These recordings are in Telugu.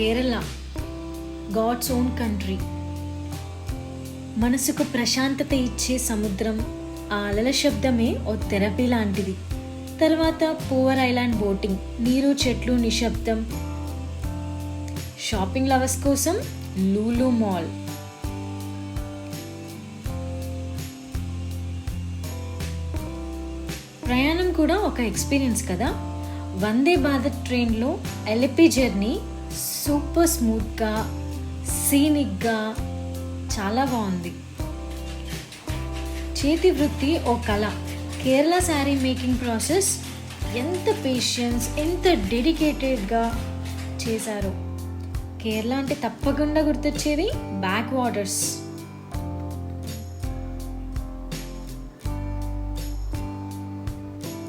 Kerala, God's own country. మనసుకు ప్రశాంతత ఇచ్చే సముద్రం, ఆ అలల శబ్దమే ఓ థెరపీ లాంటిది. తర్వాత పూవర్ ఐలాండ్ బోటింగ్, నీరు, చెట్లు, నిశ్శబ్దం. షాపింగ్ లవర్స్ కోసం లూలు మాల్. ప్రయాణం కూడా ఒక ఎక్స్పీరియన్స్ కదా. వందే భారత్ ట్రైన్లో ఎల్పి జర్నీ సూపర్ స్మూత్గా, సీనిక్గా చాలా బాగుంది. చేతి వృత్తి ఓ కళ. కేరళ శారీ మేకింగ్ ప్రాసెస్ ఎంత పేషెన్స్, ఎంత డెడికేటెడ్గా చేశారో. కేరళ అంటే తప్పకుండా గుర్తొచ్చేది బ్యాక్ వాటర్స్.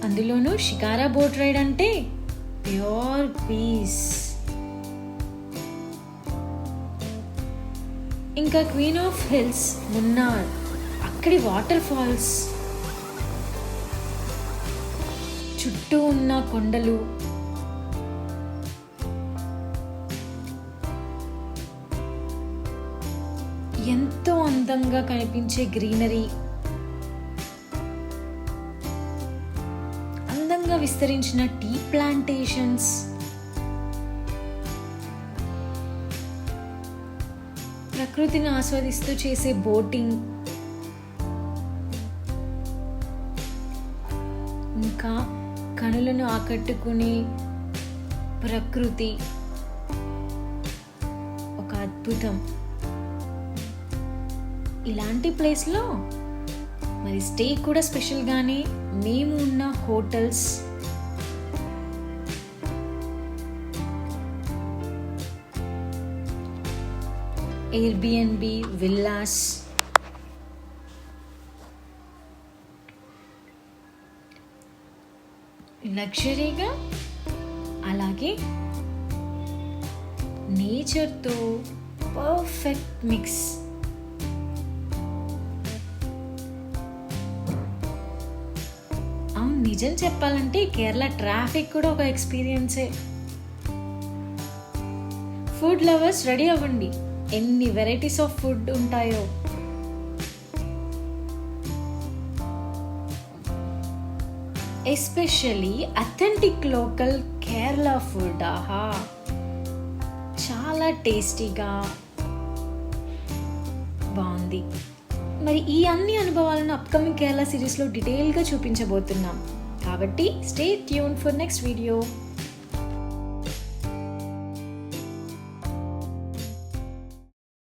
అందులోనూ షికారా బోట్ రైడ్ అంటే ప్యూర్ పీస్. ఇంకా క్వీన్ ఆఫ్ హిల్స్ మున్నార్, అక్కడి వాటర్ ఫాల్స్, చుట్టూ ఉన్న కొండలు, ఎంతో అందంగా కనిపించే గ్రీనరీ, అందంగా విస్తరించిన టీ ప్లాంటేషన్స్, ప్రకృతిని ఆస్వాదిస్తూ చేసే బోటింగ్, ఇంకా కనులను ఆకట్టుకునే ప్రకృతి ఒక అద్భుతం. ఇలాంటి ప్లేస్లో మరి స్టే కూడా స్పెషల్గానే. మేము ఉన్న హోటల్స్, ఎయిర్బిఎన్బి, విల్లాస్, లగ్జరీగా, అలాగే నేచర్తో పర్ఫెక్ట్ మిక్స్. అవును, నిజం చెప్పాలంటే కేరళ ట్రాఫిక్ కూడా ఒక ఎక్స్పీరియన్సే. ఫుడ్ లవర్స్ రెడీ అవ్వండి, ఎన్ని వెరైటీస్ ఆఫ్ ఫుడ్ ఉంటాయో. Especially authentic local Kerala food. ఆహా, చాలా టేస్టీగా బాగుంది. మరి ఈ అన్ని అనుభవాలను అప్కమింగ్ కేరళ సిరీస్లో డీటెయిల్గా చూపించబోతున్నాం. కాబట్టి stay tune for next video.